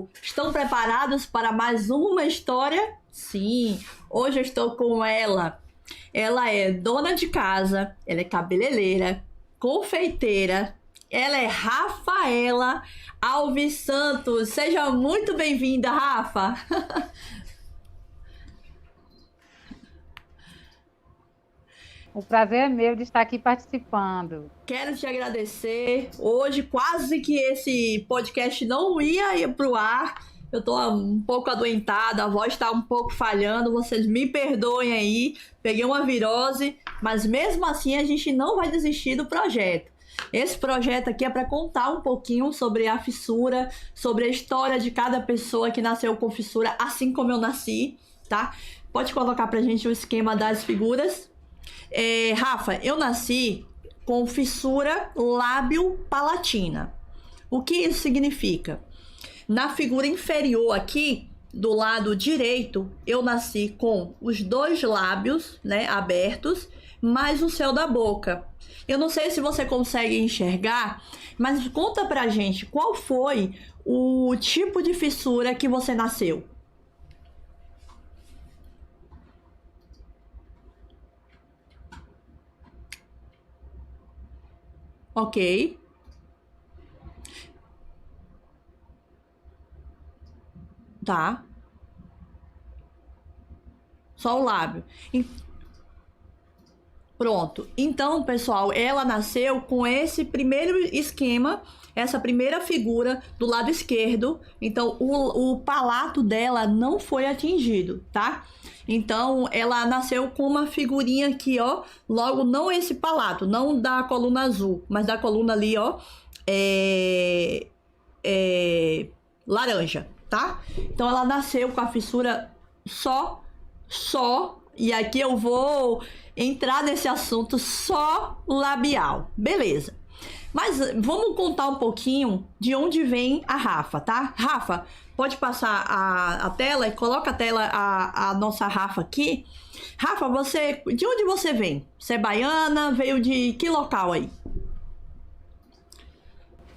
povo! Estão preparados para mais uma história? Sim, hoje eu estou com ela. Ela é dona de casa, ela é cabeleireira, confeiteira. Ela é Rafaela Alves Santos. Seja muito bem-vinda, Rafa. O prazer é meu de estar aqui participando. Quero te agradecer. Hoje quase que esse podcast não ia ir pro ar. Eu tô um pouco adoentada, a voz tá um pouco falhando. Vocês me perdoem aí. Peguei uma virose, mas mesmo assim a gente não vai desistir do projeto. Esse projeto aqui é para contar um pouquinho sobre a fissura, sobre a história de cada pessoa que nasceu com fissura, assim como eu nasci, tá? Pode colocar pra gente o esquema das figuras. Rafa, eu nasci com fissura lábio-palatina. O que isso significa? Na figura inferior aqui, do lado direito, eu nasci com os dois lábios, né, abertos, mais o céu da boca. Eu não sei se você consegue enxergar, mas conta pra gente qual foi o tipo de fissura que você nasceu. Ok, tá. Só o lábio. Pronto. Então, pessoal, ela nasceu com esse primeiro esquema, essa primeira figura do lado esquerdo. Então, o palato dela não foi atingido, tá? Então, ela nasceu com uma figurinha aqui, ó. Logo, não esse palato, não da coluna azul, mas da coluna ali, ó. Laranja, tá? Então, ela nasceu com a fissura só. E aqui eu vou entrar nesse assunto só labial. Beleza. Mas vamos contar um pouquinho de onde vem a Rafa, tá? Rafa, pode passar a tela e coloca a tela, a nossa Rafa aqui. Rafa, de onde você vem? Você é baiana? Veio de que local aí?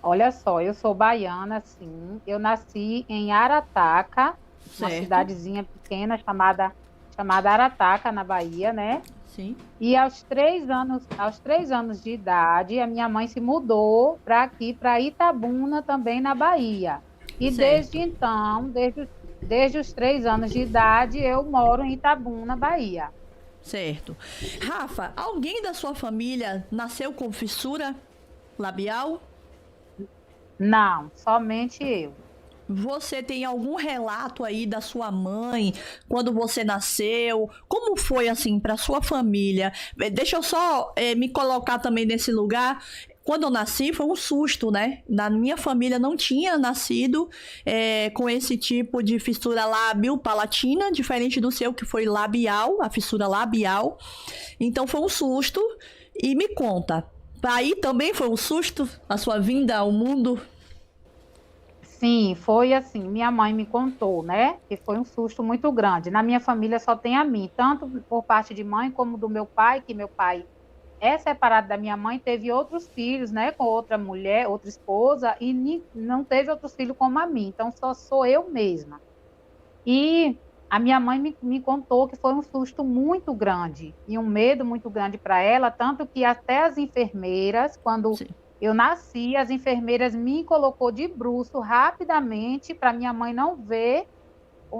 Olha só, eu sou baiana, sim. Eu nasci em Arataca, uma Certo. cidadezinha pequena chamada Arataca, na Bahia, né? Sim. E aos 3 anos de idade, a minha mãe se mudou para aqui, para Itabuna, também na Bahia. E Certo. desde então, desde os 3 anos de idade, eu moro em Itabuna, Bahia. Certo. Rafa, alguém da sua família nasceu com fissura labial? Não, somente eu. Você tem algum relato aí da sua mãe quando você nasceu? Como foi assim para sua família? Deixa eu só me colocar também nesse lugar. Quando eu nasci foi um susto, né? Na minha família não tinha nascido com esse tipo de fissura lábio-palatina, diferente do seu que foi labial, a fissura labial. Então foi um susto. E me conta, aí também foi um susto a sua vinda ao mundo? Sim, foi assim, minha mãe me contou, né, que foi um susto muito grande. Na minha família só tem a mim, tanto por parte de mãe como do meu pai, que meu pai é separado da minha mãe, teve outros filhos, né, com outra mulher, outra esposa, e não teve outros filhos como a mim, então só sou eu mesma. E a minha mãe me contou que foi um susto muito grande e um medo muito grande para ela, tanto que até as enfermeiras, quando Sim. eu nasci, as enfermeiras me colocou de bruço rapidamente para minha mãe não ver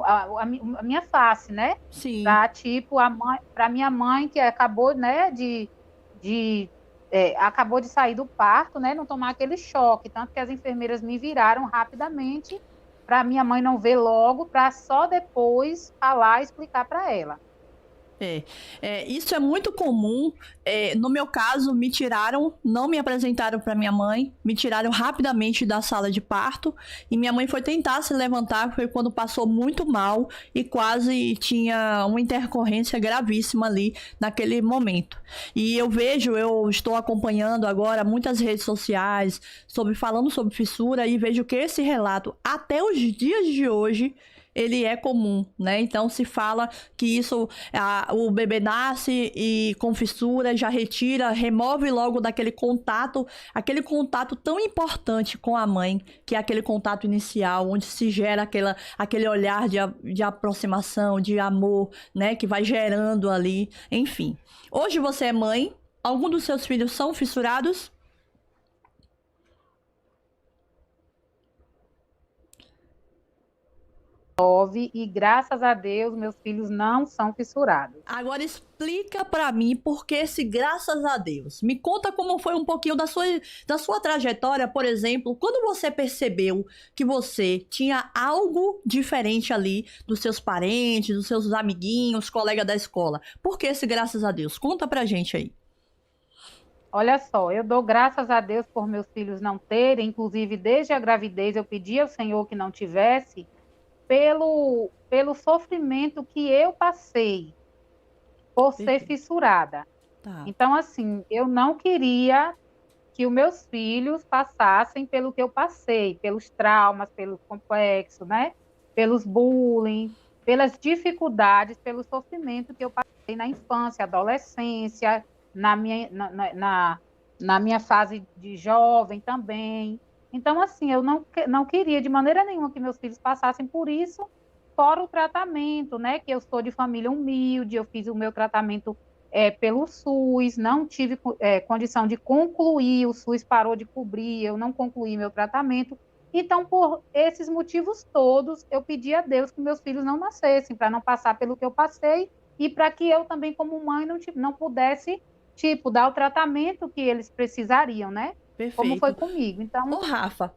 a minha face, né? Sim. Para tipo para minha mãe que acabou, né, de acabou de sair do parto, né, não tomar aquele choque, tanto que as enfermeiras me viraram rapidamente para minha mãe não ver logo, para só depois falar e explicar para ela. Isso é muito comum. No meu caso, me tiraram, não me apresentaram para minha mãe, me tiraram rapidamente da sala de parto e minha mãe foi tentar se levantar, foi quando passou muito mal e quase tinha uma intercorrência gravíssima ali naquele momento. E eu estou acompanhando agora muitas redes sociais falando sobre fissura e vejo que esse relato, até os dias de hoje, ele é comum, né? Então se fala que isso, o bebê nasce e com fissura já retira, remove logo daquele contato, aquele contato tão importante com a mãe, que é aquele contato inicial, onde se gera aquele olhar de aproximação, de amor, né? Que vai gerando ali, enfim. Hoje você é mãe, algum dos seus filhos são fissurados? E graças a Deus, meus filhos não são fissurados. Agora explica pra mim por que esse graças a Deus. Me conta como foi um pouquinho da sua trajetória, por exemplo, quando você percebeu que você tinha algo diferente ali dos seus parentes, dos seus amiguinhos, colegas da escola. Por que esse graças a Deus? Conta pra gente aí. Olha só, eu dou graças a Deus por meus filhos não terem, inclusive desde a gravidez eu pedi ao Senhor que não tivesse, pelo sofrimento que eu passei por ser Perfeito. fissurada. Tá. Então, assim, eu não queria que os meus filhos passassem pelo que eu passei, pelos traumas, pelo complexo, né? Pelos bullying, pelas dificuldades, pelo sofrimento que eu passei na infância, adolescência, na minha fase de jovem também. Então, assim, eu não queria de maneira nenhuma que meus filhos passassem por isso, fora o tratamento, né? Que eu sou de família humilde, eu fiz o meu tratamento pelo SUS, não tive condição de concluir, o SUS parou de cobrir, eu não concluí meu tratamento. Então, por esses motivos todos, eu pedi a Deus que meus filhos não nascessem, para não passar pelo que eu passei e para que eu também, como mãe, não pudesse, tipo, dar o tratamento que eles precisariam, né? Como foi Perfeito. comigo. Ô, Então, Rafa,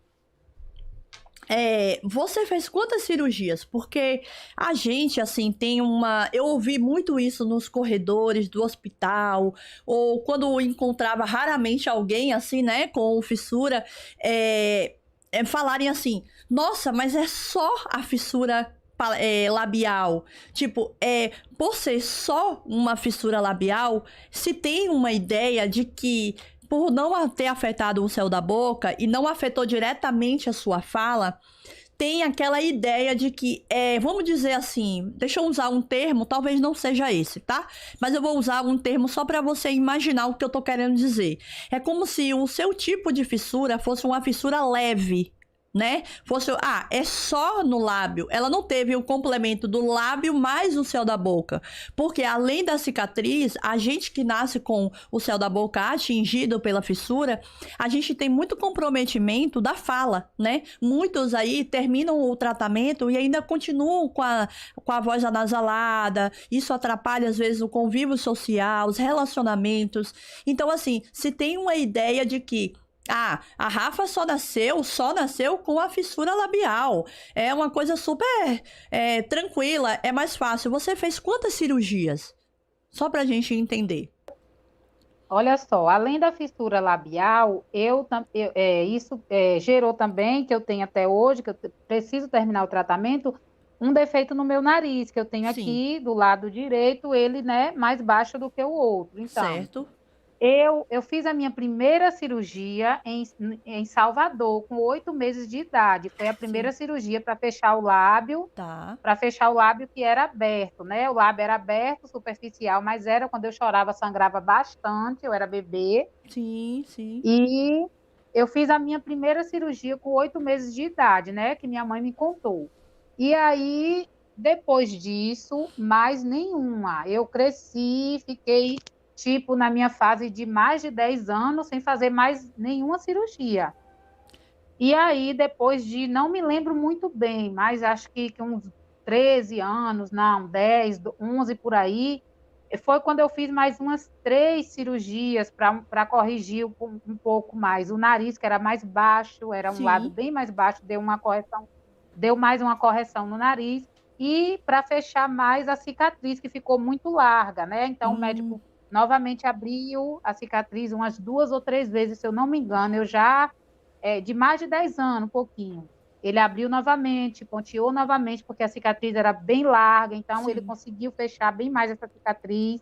você fez quantas cirurgias? Porque a gente, assim, tem uma. Eu ouvi muito isso nos corredores do hospital, ou quando encontrava raramente alguém, assim, né, com fissura, falarem assim: nossa, mas é só a fissura labial. Tipo, por ser só uma fissura labial, se tem uma ideia de que por não ter afetado o céu da boca e não afetou diretamente a sua fala, tem aquela ideia de que, vamos dizer assim, deixa eu usar um termo, talvez não seja esse, tá? Mas eu vou usar um termo só para você imaginar o que eu tô querendo dizer. É como se o seu tipo de fissura fosse uma fissura leve, né? Fosse, é só no lábio. Ela não teve o complemento do lábio mais o céu da boca. Porque além da cicatriz, a gente que nasce com o céu da boca atingido pela fissura, a gente tem muito comprometimento da fala, né? Muitos aí terminam o tratamento e ainda continuam com a voz anasalada. Isso atrapalha, às vezes, o convívio social, os relacionamentos. Então, assim, se tem uma ideia de que a Rafa só nasceu com a fissura labial. É uma coisa super tranquila, é mais fácil. Você fez quantas cirurgias? Só pra gente entender. olha só, além da fissura labial, isso gerou também, que eu tenho até hoje, que eu preciso terminar o tratamento, um defeito no meu nariz, que eu tenho Sim, aqui do lado direito, ele, né, mais baixo do que o outro. Então, certo. eu fiz a minha primeira cirurgia em Salvador, com 8 meses de idade. Foi a primeira Sim, cirurgia tá. para fechar o lábio que era aberto, né? O lábio era aberto, superficial, mas era quando eu chorava, sangrava bastante, eu era bebê. Sim, sim. E eu fiz a minha primeira cirurgia com 8 meses de idade, né? Que minha mãe me contou. E aí, depois disso, mais nenhuma. Eu cresci, fiquei, tipo, na minha fase de mais de 10 anos sem fazer mais nenhuma cirurgia. E aí, depois de, não me lembro muito bem, mas acho que uns 13 anos, não, 10, 11 por aí, foi quando eu fiz mais umas 3 cirurgias para corrigir um pouco mais. O nariz, que era mais baixo, era um lado Sim, bem mais baixo, deu mais uma correção no nariz. E para fechar mais a cicatriz, que ficou muito larga, né? Então, o hum, médico novamente abriu a cicatriz umas 2 ou 3 vezes, se eu não me engano. Eu já de mais de 10 anos, um pouquinho. Ele abriu novamente, ponteou novamente, porque a cicatriz era bem larga, então ele sim, conseguiu fechar bem mais essa cicatriz,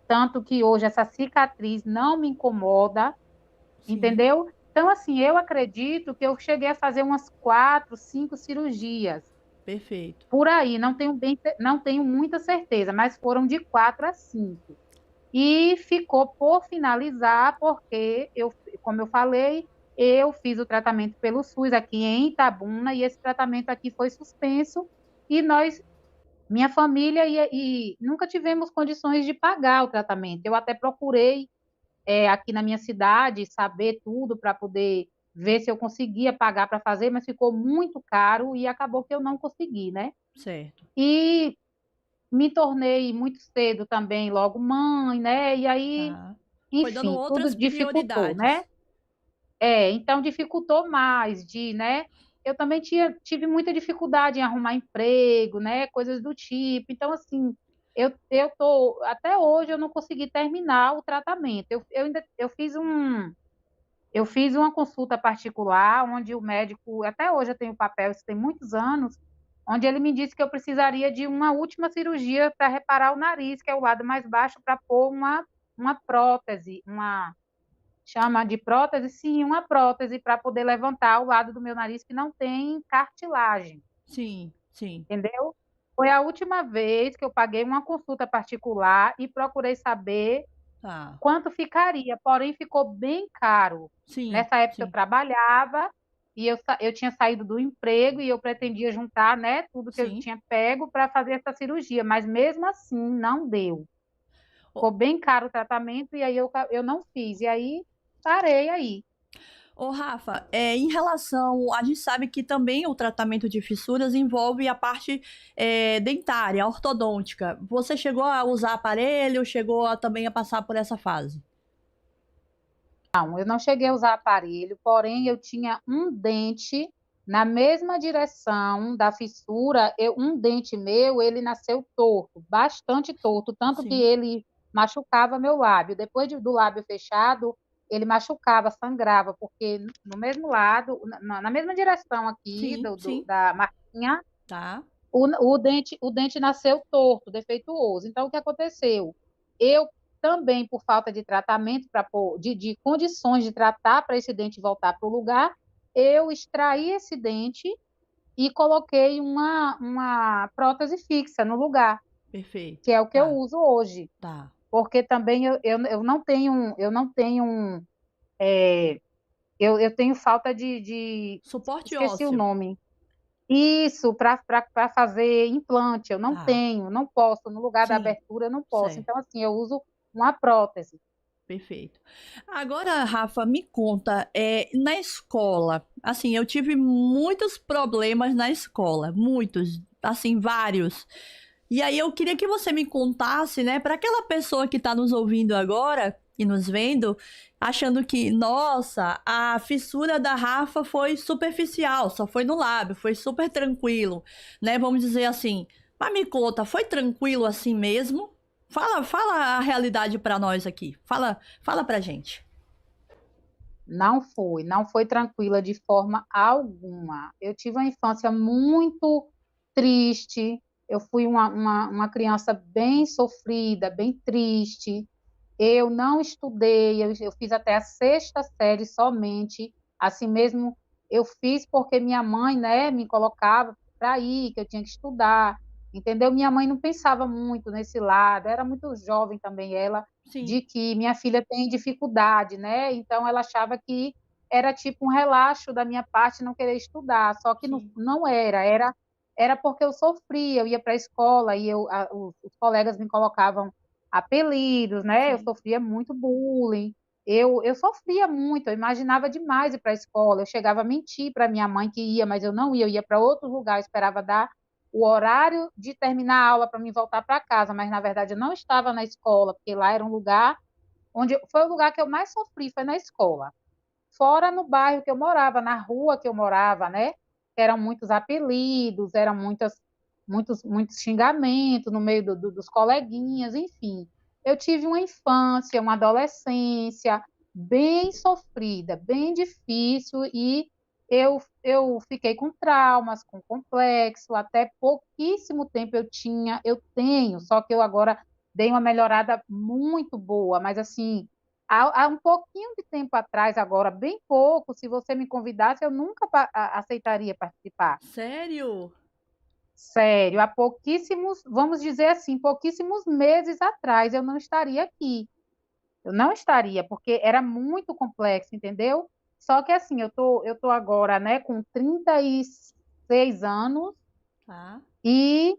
tanto que hoje essa cicatriz não me incomoda, sim. entendeu? Então, assim, eu acredito que eu cheguei a fazer umas 4, 5 cirurgias. Perfeito. Por aí, não tenho muita certeza, mas foram de 4 a 5. E ficou por finalizar, porque como eu falei, eu fiz o tratamento pelo SUS aqui em Itabuna, e esse tratamento aqui foi suspenso, e minha família, e nunca tivemos condições de pagar o tratamento. Eu até procurei aqui na minha cidade saber tudo para poder ver se eu conseguia pagar para fazer, mas ficou muito caro e acabou que eu não consegui, né? Certo. E me tornei muito cedo também, logo mãe, né? E aí, Tá. Foi dando enfim, tudo outras dificultou, né? prioridades. Então dificultou mais né? Eu também tive muita dificuldade em arrumar emprego, né? Coisas do tipo. Então, assim, até hoje eu não consegui terminar o tratamento. Eu fiz uma consulta particular, onde o médico, até hoje eu tenho papel, isso tem muitos anos, onde ele me disse que eu precisaria de uma última cirurgia para reparar o nariz, que é o lado mais baixo, para pôr uma prótese, chama de prótese, sim, uma prótese para poder levantar o lado do meu nariz que não tem cartilagem, Sim, sim. entendeu? Foi a última vez que eu paguei uma consulta particular e procurei saber Tá. quanto ficaria, porém ficou bem caro. Sim, Nessa época eu sim, trabalhava e eu tinha saído do emprego e eu pretendia juntar, né, tudo que eu sim. tinha pego para fazer essa cirurgia, mas mesmo assim não deu. Ô, Ficou bem caro o tratamento e aí eu não fiz. E aí parei aí. ô, Rafa, em relação, a gente sabe que também o tratamento de fissuras envolve a parte dentária, ortodôntica. Você chegou a usar aparelho, chegou também a passar por essa fase? Não, eu não cheguei a usar aparelho, porém eu tinha um dente na mesma direção da fissura, um dente meu, ele nasceu torto, bastante torto, tanto que Sim, ele machucava meu lábio. Depois do lábio fechado, ele machucava, sangrava, porque no mesmo lado, na mesma direção aqui sim, sim. da marquinha, Tá, o dente nasceu torto, defeituoso. Então, o que aconteceu? Eu também, por falta de tratamento, de condições de tratar para esse dente voltar para o lugar, eu extraí esse dente e coloquei uma prótese fixa no lugar, perfeito. que é o que eu Tá, uso hoje. tá. Porque também eu tenho falta Suporte esqueci o ósseo. nome. Isso, para fazer implante, eu não Tá, tenho, não posso, no lugar da sim, abertura eu não posso. certo. Então, assim, eu uso uma prótese. Perfeito. Agora, Rafa, me conta, na escola, assim, eu tive muitos problemas na escola, muitos, assim, vários. E aí eu queria que você me contasse, né, para aquela pessoa que está nos ouvindo agora e nos vendo, achando que, nossa, a fissura da Rafa foi superficial, só foi no lábio, foi super tranquilo, né? Vamos dizer assim. Mas me conta, foi tranquilo assim mesmo? Fala a realidade para nós aqui. Fala pra gente. Não foi tranquila de forma alguma. Eu tive uma infância muito triste, eu fui uma criança bem sofrida, bem triste. Eu não estudei, eu fiz até a sexta série somente. Assim mesmo, eu fiz porque minha mãe, né, me colocava para ir, que eu tinha que estudar, entendeu? Minha mãe não pensava muito nesse lado, era muito jovem também ela, Sim, de que minha filha tem dificuldade, né? Então ela achava que era tipo um relaxo da minha parte não querer estudar, só que não, sim, não era porque eu sofria, eu ia para a escola e os colegas me colocavam apelidos, né? Eu sim, sofria muito bullying. Eu sofria muito, eu imaginava demais ir para a escola. Eu chegava a mentir para minha mãe que ia, mas eu não ia, eu ia para outro lugar, eu esperava dar o horário de terminar a aula para mim voltar para casa, mas na verdade eu não estava na escola, porque lá era um lugar onde foi o lugar que eu mais sofri, foi na escola. Fora no bairro que eu morava, na rua que eu morava, né? Eram muitos apelidos, eram muitos xingamentos no meio dos coleguinhas, enfim. Eu tive uma infância, uma adolescência bem sofrida, bem difícil, e eu fiquei com traumas, com complexo, até pouquíssimo tempo eu tenho, só que eu agora dei uma melhorada muito boa, mas assim, há um pouquinho de tempo atrás, agora, bem pouco, se você me convidasse, eu nunca aceitaria participar. sério? Sério, há pouquíssimos, vamos dizer assim, pouquíssimos meses atrás eu não estaria aqui. Eu não estaria, porque era muito complexo, entendeu? Só que assim, eu tô agora, né, com 36 anos Tá? e,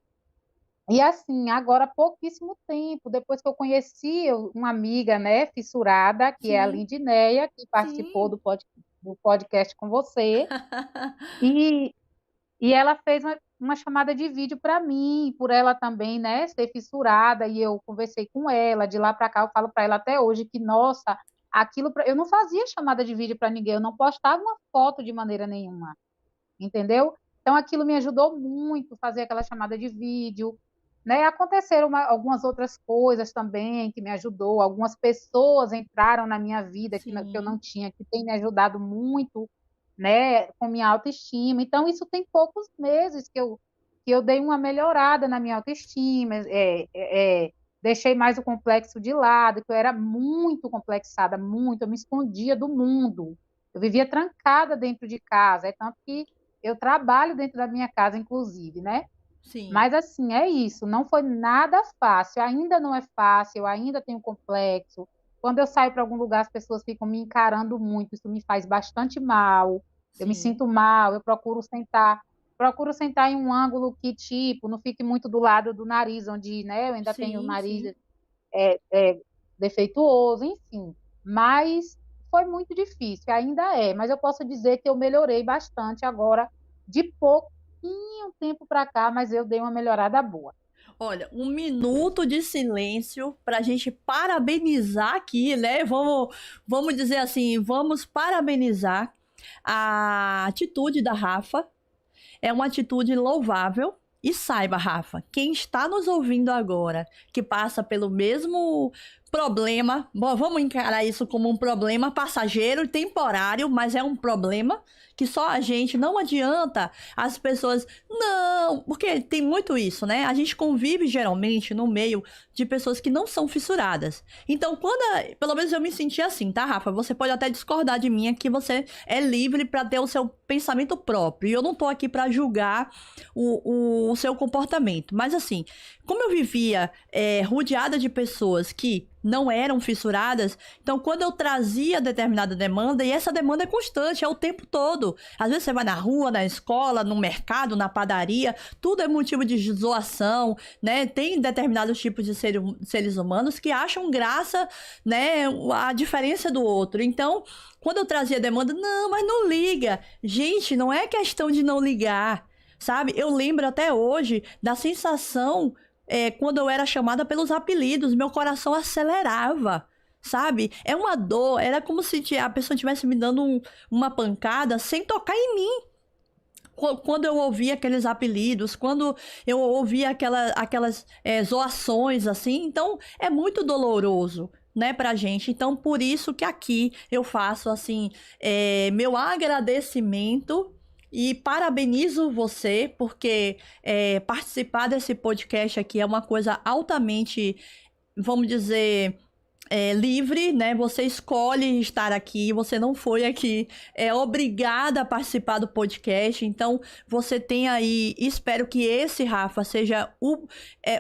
e assim, agora há pouquíssimo tempo, depois que eu conheci uma amiga, né, fissurada, que é a Sim, Lindineia, que participou sim. do podcast com você, e E ela fez uma chamada de vídeo para mim, por ela também, né, ser fissurada, e eu conversei com ela, de lá para cá eu falo para ela até hoje que, nossa, eu não fazia chamada de vídeo para ninguém, eu não postava uma foto de maneira nenhuma, entendeu? Então aquilo me ajudou muito, fazer aquela chamada de vídeo, né? Aconteceram algumas outras coisas também que me ajudou, algumas pessoas entraram na minha vida que eu não Sim, tinha, que tem me ajudado muito, né, com minha autoestima. Então, isso tem poucos meses que eu dei uma melhorada na minha autoestima, deixei mais o complexo de lado, que eu era muito complexada, muito, eu me escondia do mundo. Eu vivia trancada dentro de casa, é tanto que eu trabalho dentro da minha casa, inclusive, né? sim. Mas assim, é isso, não foi nada fácil, ainda não é fácil, eu ainda tenho complexo. Quando eu saio para algum lugar, as pessoas ficam me encarando muito, isso me faz bastante mal. Eu me Sim, sinto mal, eu procuro sentar em um ângulo que, tipo, não fique muito do lado do nariz, onde, né, eu ainda tenho o sim, nariz sim. defeituoso, enfim. Mas foi muito difícil, ainda é, mas eu posso dizer que eu melhorei bastante agora, de pouquinho tempo para cá, mas eu dei uma melhorada boa. Olha, um minuto de silêncio para a gente parabenizar aqui, né? Vamos dizer assim, vamos parabenizar a atitude da Rafa. É uma atitude louvável. E saiba, Rafa, quem está nos ouvindo agora, que passa pelo mesmo problema, bom, vamos encarar isso como um problema passageiro e temporário, mas é um problema que só a gente, não adianta as pessoas, não, porque tem muito isso, né? A gente convive geralmente no meio de pessoas que não são fissuradas. Então, pelo menos eu me senti assim, tá, Rafa? Você pode até discordar de mim, que você é livre para ter o seu pensamento próprio. E eu não tô aqui para julgar o seu comportamento. Mas assim, como eu vivia rodeada de pessoas que não eram fissuradas, então quando eu trazia determinada demanda, e essa demanda é constante, é o tempo todo. Às vezes você vai na rua, na escola, no mercado, na padaria, tudo é motivo de zoação, né? Tem determinados tipos de seres humanos que acham graça, né, a diferença do outro. Então, quando eu trazia demanda, não, mas não liga. Gente, não é questão de não ligar, sabe? Eu lembro até hoje da sensação quando eu era chamada pelos apelidos, meu coração acelerava, sabe? É uma dor, era como se a pessoa estivesse me dando uma pancada sem tocar em mim. Quando eu ouvia aqueles apelidos, quando eu ouvia aquelas zoações assim, então é muito doloroso, né, pra gente. Então, por isso que aqui eu faço assim, meu agradecimento e parabenizo você, porque participar desse podcast aqui é uma coisa altamente, vamos dizer, livre, né? Você escolhe estar aqui, você não foi aqui obrigada a participar do podcast. Então, você tem aí, espero que esse, Rafa, seja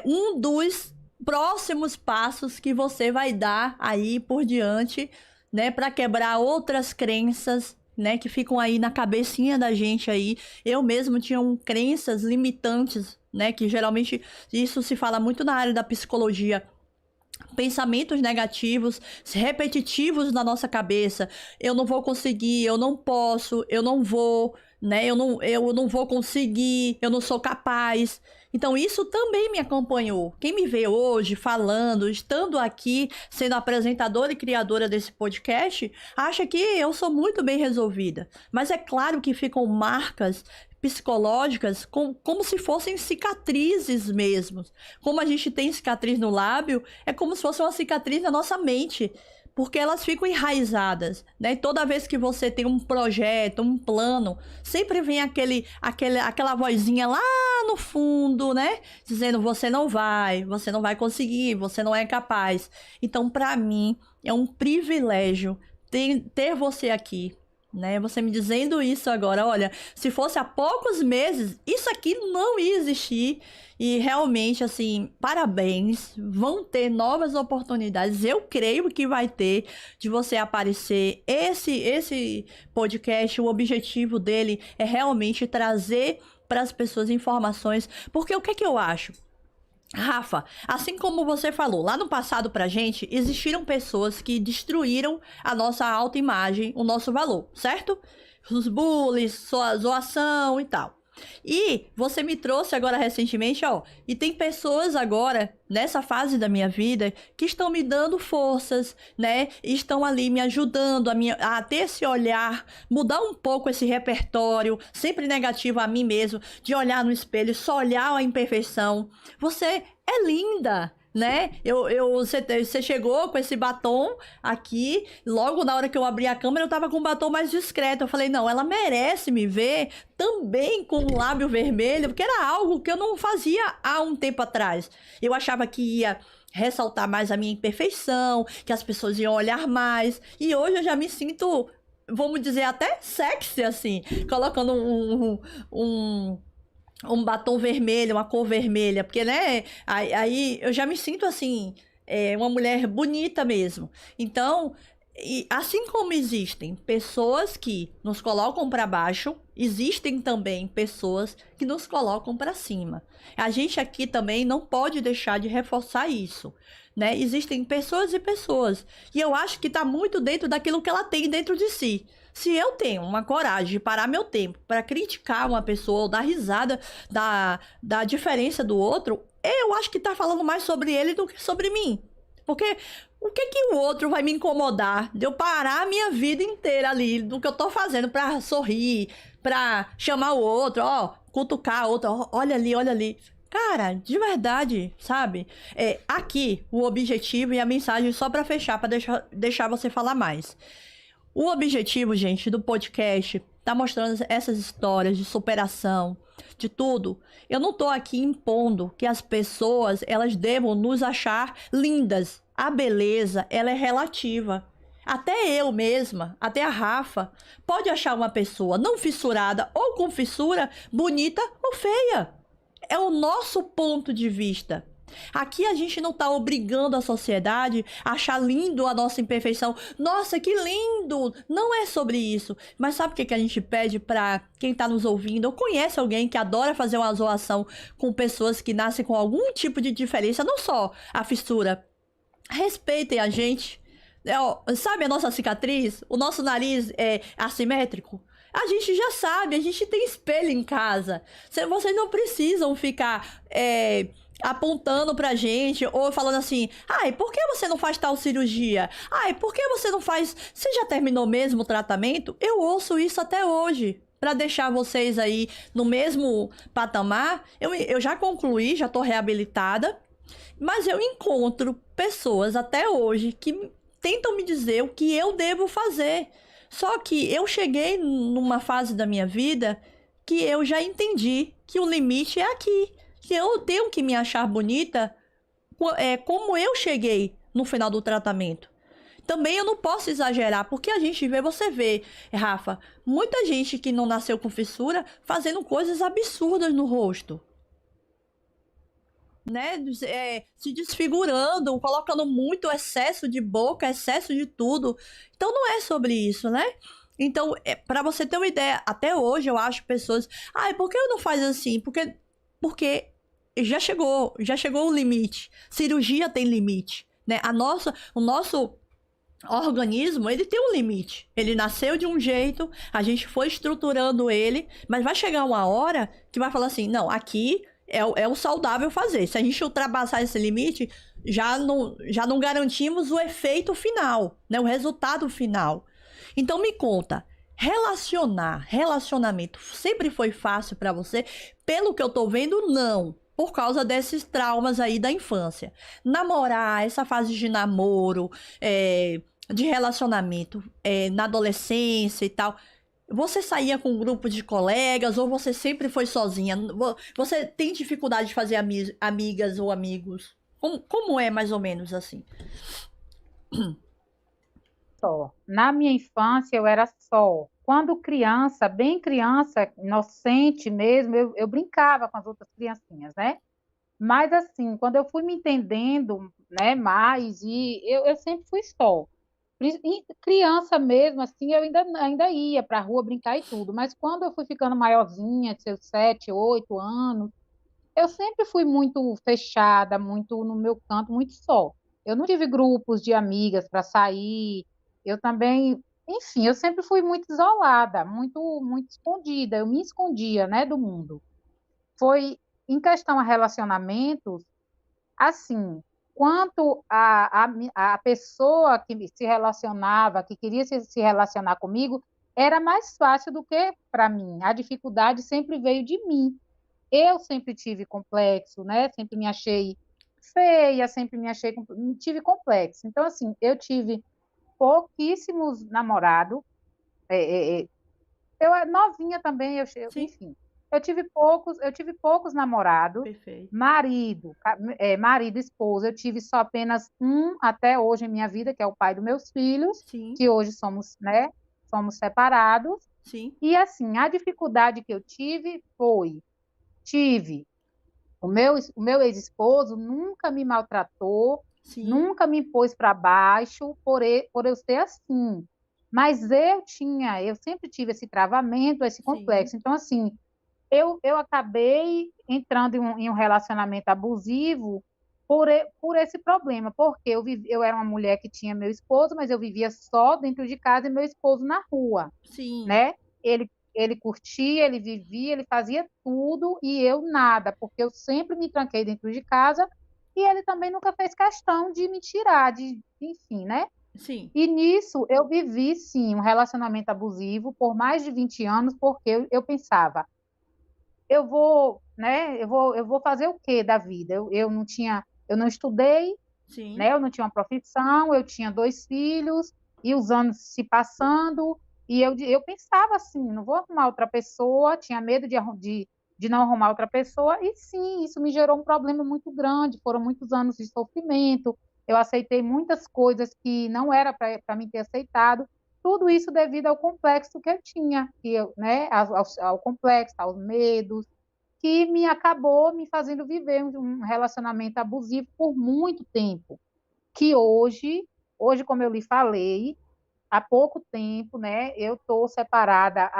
um dos próximos passos que você vai dar aí por diante, né? Para quebrar outras crenças, né, que ficam aí na cabecinha da gente aí. Eu mesmo tinha crenças limitantes, né, que geralmente isso se fala muito na área da psicologia, pensamentos negativos, repetitivos na nossa cabeça. Eu não vou conseguir, eu não posso, eu não vou, né? Eu não vou conseguir, eu não sou capaz. Então isso também me acompanhou. Quem me vê hoje falando, estando aqui, sendo apresentadora e criadora desse podcast, acha que eu sou muito bem resolvida. Mas é claro que ficam marcas psicológicas como se fossem cicatrizes mesmo. Como a gente tem cicatriz no lábio, é como se fosse uma cicatriz na nossa mente, porque elas ficam enraizadas, né? Toda vez que você tem um projeto, um plano, sempre vem aquela vozinha lá no fundo, né? Dizendo você não vai conseguir, você não é capaz. Então, para mim, é um privilégio ter você aqui, né? Você me dizendo isso agora, olha, se fosse há poucos meses, isso aqui não ia existir. E realmente, assim, parabéns, vão ter novas oportunidades. Eu creio que vai ter de você aparecer. Esse podcast, o objetivo dele é realmente trazer para as pessoas informações, porque o que é que eu acho? Rafa, assim como você falou, lá no passado pra gente, existiram pessoas que destruíram a nossa autoimagem, o nosso valor, certo? Os bullies, sua zoação e tal. E você me trouxe agora recentemente, ó, e tem pessoas agora, nessa fase da minha vida, que estão me dando forças, né? Estão ali me ajudando a ter esse olhar, mudar um pouco esse repertório, sempre negativo a mim mesmo, de olhar no espelho, só olhar a imperfeição. Você é linda, né? Você chegou com esse batom aqui, logo na hora que eu abri a câmera, eu tava com um batom mais discreto. Eu falei, não, ela merece me ver também com o lábio vermelho, porque era algo que eu não fazia há um tempo atrás. Eu achava que ia ressaltar mais a minha imperfeição, que as pessoas iam olhar mais, e hoje eu já me sinto, vamos dizer, até sexy, assim, colocando um batom vermelho, uma cor vermelha, porque, né, aí eu já me sinto, assim, uma mulher bonita mesmo. Então, e assim como existem pessoas que nos colocam para baixo, existem também pessoas que nos colocam para cima. A gente aqui também não pode deixar de reforçar isso, né? Existem pessoas e pessoas, e eu acho que tá muito dentro daquilo que ela tem dentro de si. Se eu tenho uma coragem de parar meu tempo para criticar uma pessoa ou dar risada da diferença do outro, eu acho que tá falando mais sobre ele do que sobre mim. Porque o que que o outro vai me incomodar de eu parar a minha vida inteira ali do que eu tô fazendo pra sorrir, pra chamar o outro, ó, cutucar o outro, ó, olha ali, olha ali. Cara, de verdade, sabe? Aqui, o objetivo e a mensagem só pra fechar, pra deixar você falar mais. O objetivo, gente, do podcast tá mostrando essas histórias de superação, de tudo. Eu não tô aqui impondo que as pessoas, elas devam nos achar lindas. A beleza, ela é relativa. Até eu mesma, até a Rafa, pode achar uma pessoa não fissurada ou com fissura, bonita ou feia. É o nosso ponto de vista. Aqui a gente não tá obrigando a sociedade a achar lindo a nossa imperfeição. Nossa, que lindo! Não é sobre isso. Mas sabe o que a gente pede pra quem tá nos ouvindo? Ou conhece alguém que adora fazer uma zoação com pessoas que nascem com algum tipo de diferença, não só a fissura. Respeitem a gente. Sabe a nossa cicatriz? O nosso nariz é assimétrico? A gente já sabe, a gente tem espelho em casa. Vocês não precisam ficar apontando pra gente ou falando assim, ai, por que você não faz tal cirurgia? Ai, por que você não faz... Você já terminou mesmo o tratamento? Eu ouço isso até hoje. Pra deixar vocês aí no mesmo patamar. Eu já concluí, já tô reabilitada. Mas eu encontro pessoas até hoje que tentam me dizer o que eu devo fazer. Só que eu cheguei numa fase da minha vida que eu já entendi que o limite é aqui. Que eu tenho que me achar bonita como eu cheguei no final do tratamento. Também eu não posso exagerar, porque a gente vê, você vê, Rafa, muita gente que não nasceu com fissura fazendo coisas absurdas no rosto. Né, se desfigurando, colocando muito excesso de boca, excesso de tudo. Então não é sobre isso, né? Então, para você ter uma ideia, até hoje eu acho pessoas, por que eu não faz assim? Porque já chegou o limite. Cirurgia tem limite, né? O nosso organismo, ele tem um limite. Ele nasceu de um jeito, a gente foi estruturando ele, mas vai chegar uma hora que vai falar assim, não, aqui é o saudável fazer. Se a gente ultrapassar esse limite, já não garantimos o efeito final, né? O resultado final. Então me conta, relacionamento sempre foi fácil para você? Pelo que eu tô vendo, não. Por causa desses traumas aí da infância. Namorar, essa fase de namoro, de relacionamento, na adolescência e tal... Você saía com um grupo de colegas ou você sempre foi sozinha? Você tem dificuldade de fazer amigas ou amigos? Como é mais ou menos assim? Só. Na minha infância eu era só. quando criança, bem criança, inocente mesmo, eu brincava com as outras criancinhas, né? Mas assim, quando eu fui me entendendo, né, mais, e eu sempre fui só. Criança mesmo, assim, eu ainda ia para a rua brincar e tudo, mas quando eu fui ficando maiorzinha, seus 7, 8 anos, eu sempre fui muito fechada, muito no meu canto, muito só. Eu não tive grupos de amigas para sair, eu também, enfim, eu sempre fui muito isolada, muito escondida, eu me escondia, né, do mundo. Foi em questão a relacionamentos, assim, quanto a pessoa que se relacionava, que queria se relacionar comigo, era mais fácil do que para mim. A dificuldade sempre veio de mim. Eu sempre tive complexo, né? Sempre me achei feia, sempre me achei, tive complexo. Então, assim, eu tive pouquíssimos namorados. É, é, eu era novinha também, Sim, enfim. Eu tive poucos namorados, perfeito. marido, esposa. Eu tive só apenas um até hoje em minha vida, que é o pai dos meus filhos, Sim, que hoje somos, né, somos separados. sim, E assim, a dificuldade que eu tive o meu ex-esposo nunca me maltratou, sim, nunca me pôs para baixo por eu ser assim. Mas eu sempre tive esse travamento, esse sim, complexo. Então, assim, eu acabei entrando em um relacionamento abusivo por esse problema, porque eu era uma mulher que tinha meu esposo, mas eu vivia só dentro de casa e meu esposo na rua, sim, né? Ele curtia, ele vivia, ele fazia tudo e eu nada, porque eu sempre me tranquei dentro de casa e ele também nunca fez questão de me tirar, enfim, né? sim, E nisso eu vivi, sim, um relacionamento abusivo por mais de 20 anos, porque eu pensava, eu vou, né? Eu vou fazer o quê da vida? Eu não estudei, sim. né? Eu não tinha uma profissão, eu tinha 2 filhos, e os anos se passando, e eu pensava assim, não vou arrumar outra pessoa, tinha medo de não arrumar outra pessoa, e sim, isso me gerou um problema muito grande, foram muitos anos de sofrimento, eu aceitei muitas coisas que não era para mim ter aceitado, tudo isso devido ao complexo que eu tinha, né, ao complexo, aos medos, que me acabou me fazendo viver um relacionamento abusivo por muito tempo, que hoje, como eu lhe falei, há pouco tempo, né, eu estou separada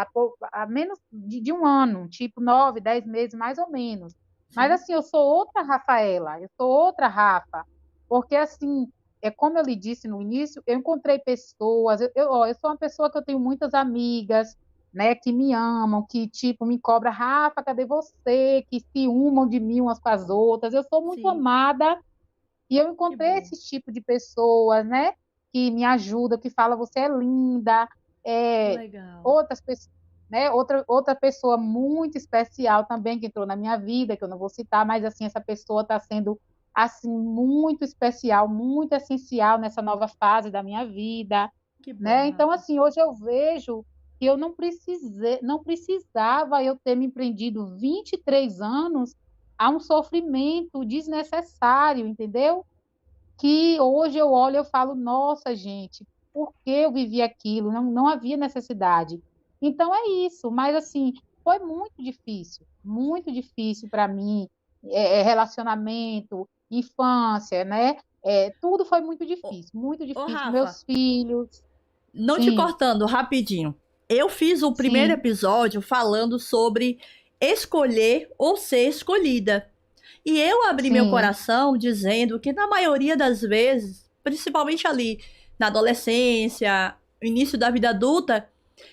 há menos de um ano, tipo 9, 10 meses, mais ou menos. Mas Sim, assim, eu sou outra Rafaela, eu sou outra Rafa, porque assim, como eu lhe disse no início, eu encontrei pessoas, ó, eu sou uma pessoa que eu tenho muitas amigas, né, que me amam, que tipo me cobra, Rafa, cadê você? Que se umam de mim umas com as outras. Eu sou muito sim. amada e eu Que encontrei bom. esse tipo de pessoas, né? Que me ajuda, que fala você é linda, Que é, legal. outras pessoas, né? Outra pessoa muito especial também que entrou na minha vida, que eu não vou citar, mas assim essa pessoa está sendo assim muito especial, muito essencial nessa nova fase da minha vida, Que bom, né? Então Rafa. assim hoje eu vejo que eu não precisava eu ter me empreendido 23 anos a um sofrimento desnecessário, entendeu? Que hoje eu olho e eu falo, nossa, gente, por que eu vivi aquilo? Não havia necessidade. Então é isso, mas assim, foi muito difícil para mim, relacionamento, infância, né? Tudo foi Ô, muito ô, difícil. Rafa, Meus filhos, não te sim, cortando, rapidinho. Eu fiz o primeiro sim, episódio falando sobre escolher ou ser escolhida. E eu abri meu sim, coração dizendo que, na maioria das vezes, principalmente ali na adolescência, início da vida adulta,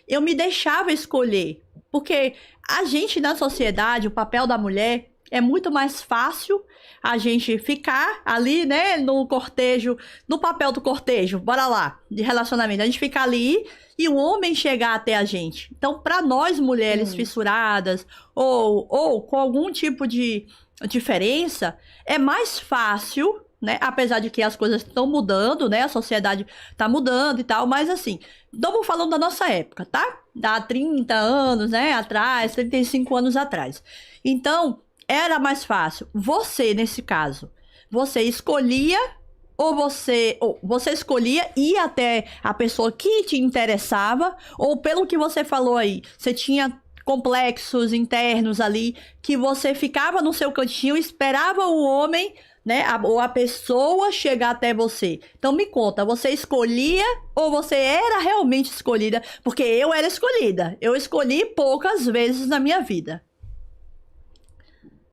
eu me deixava escolher. Porque a gente na sociedade, o papel da mulher é muito mais fácil a gente ficar ali, né, no cortejo, no papel do cortejo, bora lá, de relacionamento. A gente ficar ali e o homem chegar até a gente. Então, para nós mulheres sim, fissuradas ou com algum tipo de diferença, é mais fácil, né? Apesar de que as coisas estão mudando, né? A sociedade tá mudando e tal, mas assim, estamos falando da nossa época, tá? Há 30 anos, né? Atrás, 35 anos atrás. Então, era mais fácil. Você, nesse caso, você escolhia ou você escolhia ir até a pessoa que te interessava, ou pelo que você falou aí, você tinha complexos internos ali, que você ficava no seu cantinho, esperava o homem, né, ou a pessoa chegar até você. Então me conta, você escolhia ou você era realmente escolhida? Porque eu era escolhida. Eu escolhi poucas vezes na minha vida.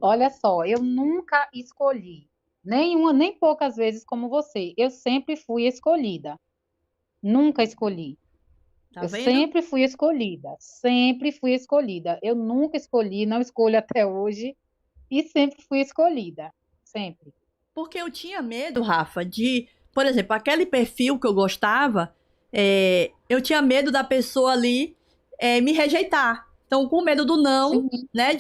Olha só, eu nunca escolhi, nenhuma, nem poucas vezes como você. Eu sempre fui escolhida. Nunca escolhi. Tá Eu vendo? sempre fui escolhida. Sempre fui escolhida. Eu nunca escolhi, não escolho até hoje e sempre fui escolhida. Sempre. Porque eu tinha medo, Rafa, de, por exemplo, aquele perfil que eu gostava, eu tinha medo da pessoa ali me rejeitar. Então, com medo do não, Sim, né?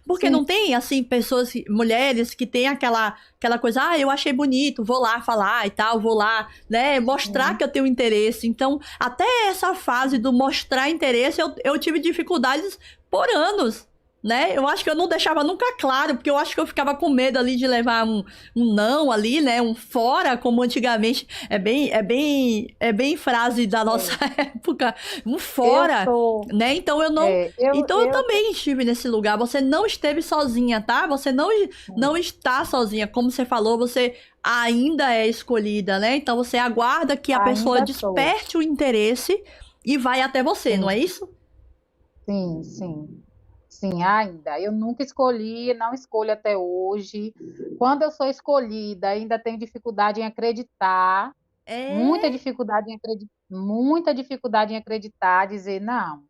Porque sim. não tem, assim, pessoas, mulheres que têm aquela coisa, eu achei bonito, vou lá falar e tal, vou lá, né? Mostrar Sim. que eu tenho interesse. Então, até essa fase do mostrar interesse, eu tive dificuldades por anos. Né? Eu acho que eu não deixava nunca claro, porque eu acho que eu ficava com medo ali de levar um não ali, né? Um fora, como antigamente. É bem frase da nossa É. época. Um Eu fora, sou, né? Então eu não. é, Então eu também estive nesse lugar. Você não esteve sozinha, tá? Você não está sozinha. Como você falou, você ainda é escolhida, né? Então você aguarda que a pessoa ainda sou. desperte o interesse e vai até você, não Sim, é isso? sim, sim. Sim, ainda. Eu nunca escolhi, não escolho até hoje. Quando eu sou escolhida, ainda tenho dificuldade em acreditar, É. muita dificuldade em acreditar, dizer não,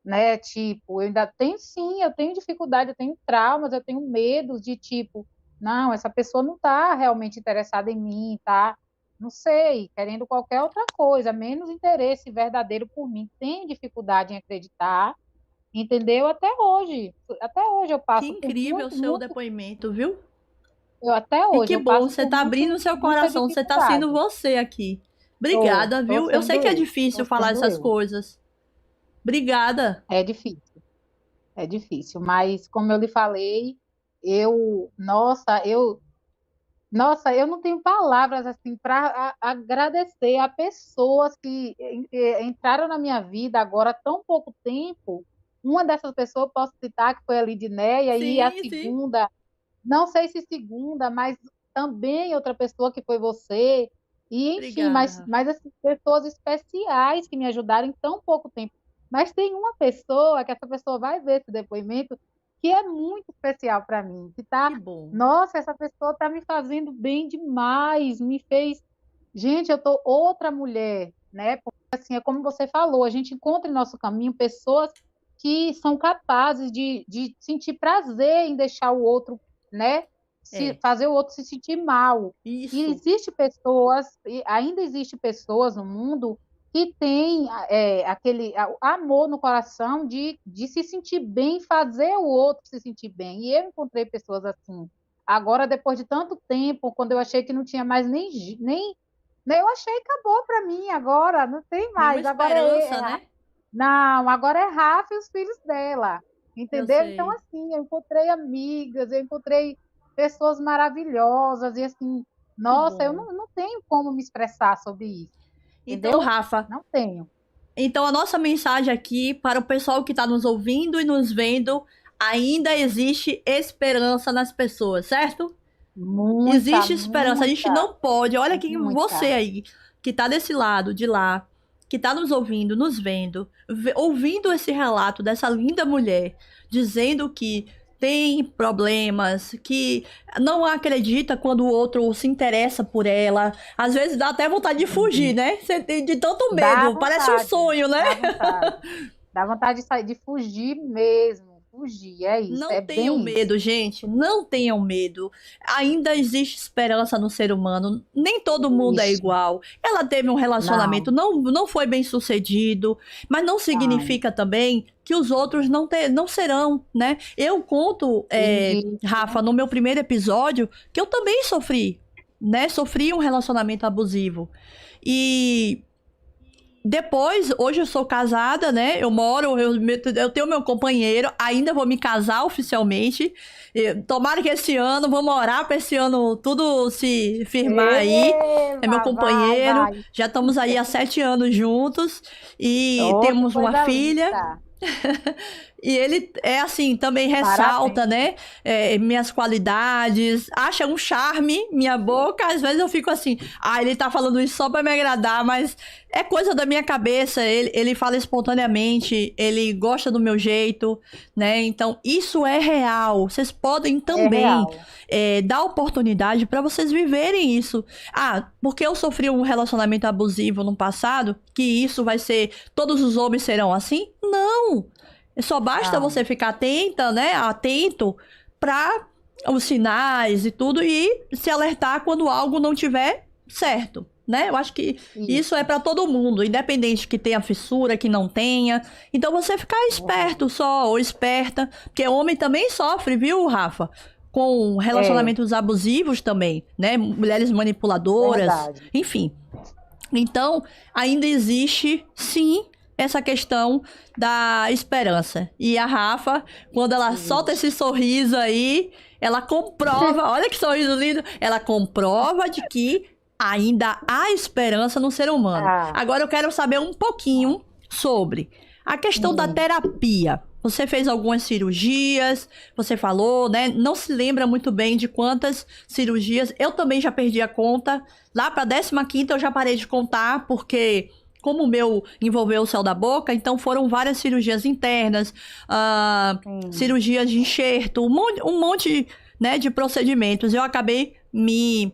né? Tipo, eu ainda tenho sim, eu tenho dificuldade, eu tenho traumas, eu tenho medos de tipo, não, essa pessoa não está realmente interessada em mim, tá? Não sei, querendo qualquer outra coisa, menos interesse verdadeiro por mim. Tenho dificuldade em acreditar. Entendeu? Até hoje eu Que passo por incrível o muito, seu muito, depoimento, viu? até E hoje que eu bom, passo você por tá abrindo o seu muita coração, você tá sendo dificuldade. você aqui. Tô Obrigada, viu? Eu sei sendo que é eu, tô difícil falar sendo essas eu. coisas. Obrigada. É difícil, é difícil, mas como eu lhe falei, eu não tenho palavras assim para agradecer a pessoas que entraram na minha vida agora há tão pouco tempo. Uma dessas pessoas eu posso citar que foi a Lidinéia e a Sim, sim. segunda. Não sei se segunda, mas também outra pessoa que foi você. E, enfim, Obrigada, Rafa. mas essas pessoas especiais que me ajudaram em tão pouco tempo. Mas tem uma pessoa, que essa pessoa vai ver esse depoimento, que é muito especial para mim. Que tá, Que bom. nossa, essa pessoa está me fazendo bem demais, me fez. Gente, eu tô outra mulher, né? Porque, assim, é como você falou, a gente encontra em nosso caminho pessoas que são capazes de sentir prazer em deixar o outro, né? É, Fazer o outro se sentir mal. E isso. existe pessoas, e ainda existe pessoas no mundo que têm aquele amor no coração de se sentir bem, fazer o outro se sentir bem. E eu encontrei pessoas assim. Agora, depois de tanto tempo, quando eu achei que não tinha mais nem eu achei que acabou para mim agora, não tem Nenhuma mais. esperança, né? Não, agora é Rafa e os filhos dela, Eu entendeu? Então, sei. assim, eu encontrei amigas, eu encontrei pessoas maravilhosas, e assim, Que nossa, eu bom. não tenho como me expressar sobre isso, Então, entendeu? Rafa, Não tenho. então a nossa mensagem aqui para o pessoal que está nos ouvindo e nos vendo, ainda existe esperança nas pessoas, certo? Muita, Existe esperança. A gente muita, não pode. Olha quem você muita. aí, que tá desse lado, de lá, que tá nos ouvindo, nos vendo, ouvindo esse relato dessa linda mulher, dizendo que tem problemas, que não acredita quando o outro se interessa por ela. Às vezes dá até vontade de fugir, né? Você tem de tanto medo. Parece um sonho, né? Dá vontade, dá vontade de sair, de fugir mesmo, fugir, é isso, Não é tenham bem isso. medo, gente. Não tenham medo. Ainda existe esperança no ser humano. Nem todo mundo é Ixi, igual. Ela teve um relacionamento, não, não foi bem sucedido, mas não não. significa também que os outros não serão, né? Eu conto, Isso, Rafa, no meu primeiro episódio, que eu também sofri, né? Sofri um relacionamento abusivo. E depois, hoje eu sou casada, né? Eu tenho meu companheiro, ainda vou me casar oficialmente. Tomara que esse ano, vamos orar para esse ano tudo se firmar aí. É meu Eva, vai, companheiro, vai. já estamos aí há 7 anos juntos e Oh, que temos uma coisa filha. linda. E ele é assim, também ressalta, Parabéns. né? Minhas qualidades, acha um charme minha boca. Às vezes eu fico assim, ele tá falando isso só pra me agradar, mas é coisa da minha cabeça. Ele fala espontaneamente, ele gosta do meu jeito, né? Então, isso é real. Vocês podem É também real. dar oportunidade pra vocês viverem isso. Porque eu sofri um relacionamento abusivo no passado, que isso vai ser. Todos os homens serão assim? Não! Só basta Não. você ficar atenta, né? Atento para os sinais e tudo e se alertar quando algo não tiver certo, né? Eu acho que isso é Isso. para todo mundo, independente que tenha fissura, que não tenha. Então você ficar esperto só ou esperta, porque homem também sofre, viu, Rafa? Com É, relacionamentos abusivos também, né? Mulheres manipuladoras, verdade. enfim. Então, ainda existe, sim, essa questão da esperança. E a Rafa, quando ela solta esse Existe. sorriso aí, ela comprova, olha que sorriso lindo, ela comprova de que ainda há esperança no ser humano. Ah, Agora eu quero saber um pouquinho sobre a questão da sim. terapia. Você fez algumas cirurgias, você falou, né? Não se lembra muito bem de quantas cirurgias. Eu também já perdi a conta. Lá para 15ª eu já parei de contar, porque como o meu envolveu o céu da boca, então foram várias cirurgias internas, Sim. cirurgias de enxerto, um monte, né, de procedimentos. Eu acabei me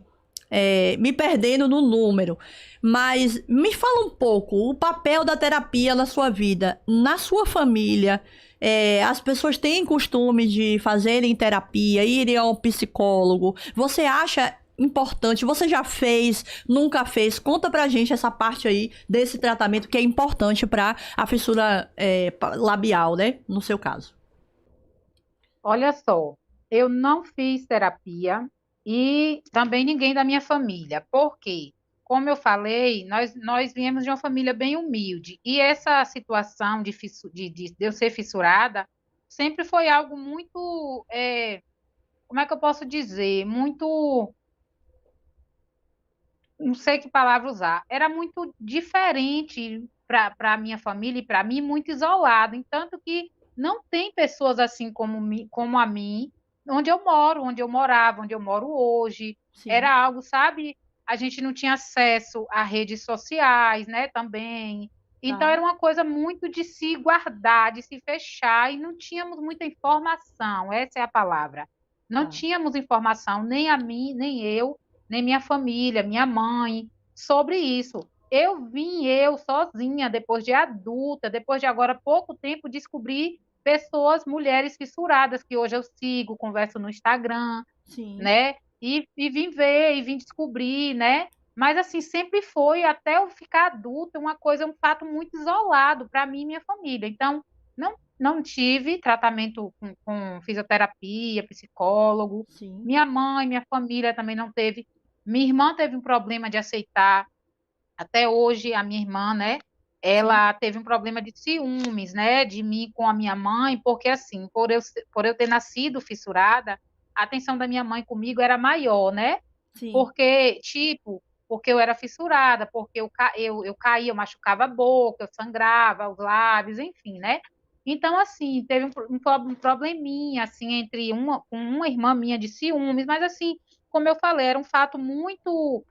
perdendo no número. Mas me fala um pouco o papel da terapia na sua vida, na sua família. As pessoas têm costume de fazerem terapia, irem ao psicólogo. Você acha importante? Você já fez? Nunca fez? Conta pra gente essa parte aí desse tratamento que é importante para a fissura labial, né? No seu caso. Olha só, eu não fiz terapia e também ninguém da minha família. Por quê? Como eu falei, nós viemos de uma família bem humilde e essa situação de eu ser fissurada sempre foi algo muito, como é que eu posso dizer? Muito, não sei que palavra usar. Era muito diferente para a minha família e para mim, muito isolado. Tanto que não tem pessoas assim como a mim, onde eu moro, onde eu morava, onde eu moro hoje. Sim, Era algo, sabe? A gente não tinha acesso a redes sociais, né? Também. Então tá, era uma coisa muito de se guardar, de se fechar, e não tínhamos muita informação, essa é a palavra. Não tá. tínhamos informação, nem a mim, nem eu, nem minha família, minha mãe, sobre isso. Eu sozinha, depois de adulta, depois de agora pouco tempo, descobrir pessoas, mulheres fissuradas, que hoje eu sigo, converso no Instagram, Sim, né? E vim ver, e vim descobrir, né? Mas assim, sempre foi, até eu ficar adulta, uma coisa, um fato muito isolado para mim e minha família. Então, não tive tratamento com fisioterapia, psicólogo. sim, Minha mãe, minha família também não teve. Minha irmã teve um problema de aceitar. Até hoje, a minha irmã, né? sim. Ela teve um problema de ciúmes, né? De mim com a minha mãe, porque assim, por eu ter nascido fissurada, a atenção da minha mãe comigo era maior, né? Sim. Porque eu era fissurada, porque eu caía, eu machucava a boca, eu sangrava os lábios, enfim, né? Então, assim, teve um probleminha, assim, com uma irmã minha de ciúmes, mas assim, como eu falei, era um fato muito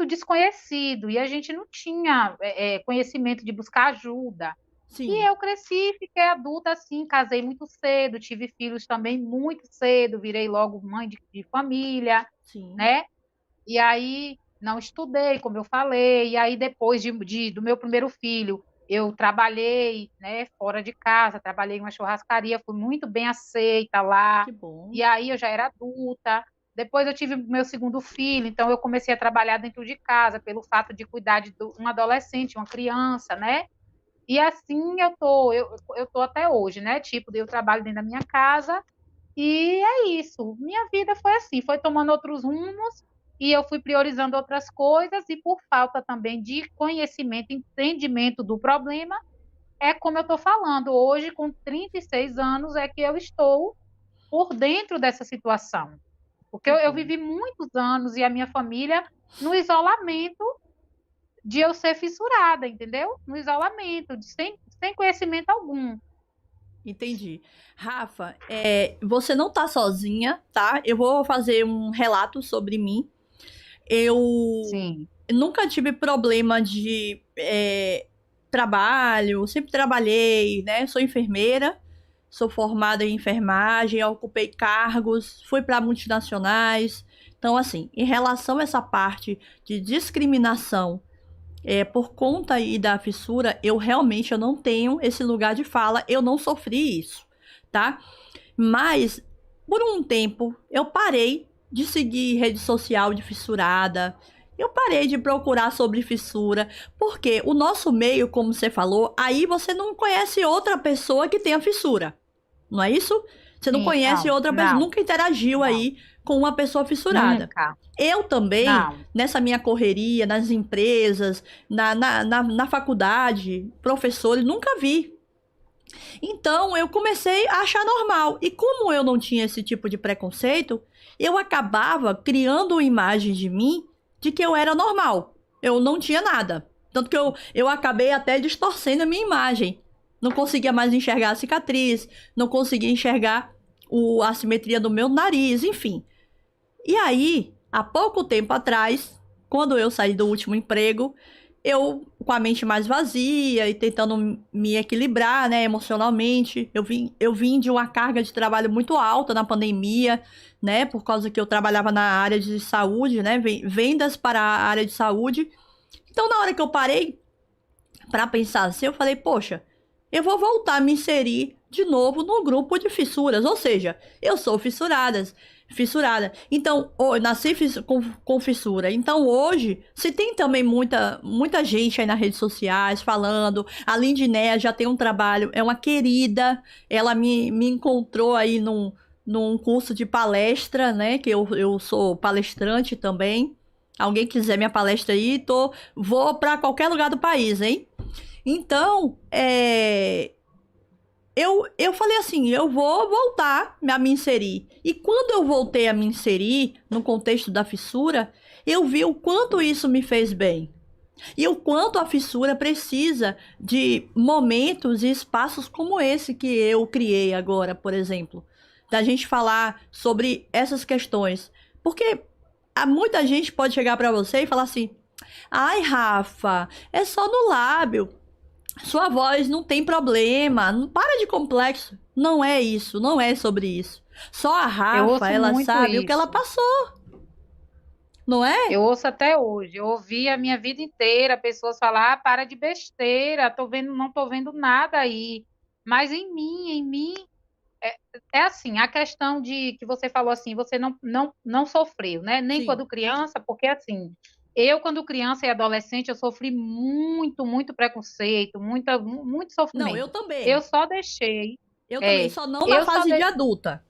desconhecido e a gente não tinha conhecimento de buscar ajuda. E Sim, eu cresci, fiquei adulta assim, casei muito cedo, tive filhos também muito cedo, virei logo mãe de família, sim. né? E aí não estudei, como eu falei, e aí depois do meu primeiro filho, eu trabalhei, né, fora de casa, trabalhei em uma churrascaria, fui muito bem aceita lá, Que bom. e aí eu já era adulta. Depois eu tive meu segundo filho, então eu comecei a trabalhar dentro de casa, pelo fato de cuidar de um adolescente, uma criança, né? E assim eu tô até hoje, né? Tipo, eu trabalho dentro da minha casa e é isso. Minha vida foi assim, foi tomando outros rumos e eu fui priorizando outras coisas, e por falta também de conhecimento, entendimento do problema, é como eu estou falando, hoje, com 36 anos, é que eu estou por dentro dessa situação. Porque eu vivi muitos anos e a minha família no isolamento de eu ser fissurada, entendeu? No isolamento, sem conhecimento algum. Entendi. Rafa, você não tá sozinha, tá? Eu vou fazer um relato sobre mim. Eu Sim, nunca tive problema de trabalho, sempre trabalhei, né? Sou enfermeira, sou formada em enfermagem, ocupei cargos, fui para multinacionais. Então, assim, em relação a essa parte de discriminação por conta aí da fissura, eu não tenho esse lugar de fala, eu não sofri isso, tá? Mas, por um tempo, eu parei de seguir rede social de fissurada, eu parei de procurar sobre fissura, porque o nosso meio, como você falou, aí você não conhece outra pessoa que tenha fissura, não é isso? Você não sim, conhece não, outra pessoa, não, nunca interagiu não, aí com uma pessoa fissurada. nunca, Eu também, não. nessa minha correria, nas empresas, na faculdade, professores, nunca vi. Então eu comecei a achar normal. E como eu não tinha esse tipo de preconceito, eu acabava criando uma imagem de mim de que eu era normal. Eu não tinha nada. Tanto que eu acabei até distorcendo a minha imagem. Não conseguia mais enxergar a cicatriz, não conseguia enxergar a simetria do meu nariz, enfim. E aí, há pouco tempo atrás, quando eu saí do último emprego, eu, com a mente mais vazia e tentando me equilibrar, né, emocionalmente, eu vim de uma carga de trabalho muito alta na pandemia, né, por causa que eu trabalhava na área de saúde, né, vendas para a área de saúde. Então, na hora que eu parei para pensar assim, eu falei, poxa, eu vou voltar a me inserir de novo no grupo de fissuras, ou seja, eu sou fissurada. Então, eu nasci com fissura. Então, hoje, se tem também muita gente aí nas redes sociais falando, a Lindinéia já tem um trabalho, é uma querida, ela me encontrou aí num curso de palestra, né, que eu sou palestrante também. Alguém quiser minha palestra aí, vou para qualquer lugar do país, hein? Então, eu falei assim, eu vou voltar a me inserir. E quando eu voltei a me inserir no contexto da fissura, eu vi o quanto isso me fez bem. E o quanto a fissura precisa de momentos e espaços como esse que eu criei agora, por exemplo. Da gente falar sobre essas questões. Porque muita gente pode chegar para você e falar assim: ai, Rafa, é só no lábio. Sua voz não tem problema. Não para de complexo. Não é isso. Não é sobre isso. Só a Eu Rafa, ouço ela muito sabe o que ela isso. passou. Não é? Eu ouço até hoje. Eu ouvi a minha vida inteira pessoas falar: ah, para de besteira, não tô vendo nada aí. Mas em mim, é, é assim, a questão de que você falou assim, você não sofreu, né? Nem Sim. quando criança, porque assim, eu quando criança e adolescente, eu sofri muito, muito preconceito, muito Não, eu sofrimento. Eu também. só deixei, Eu também. é, Só não na eu só fase de adulta.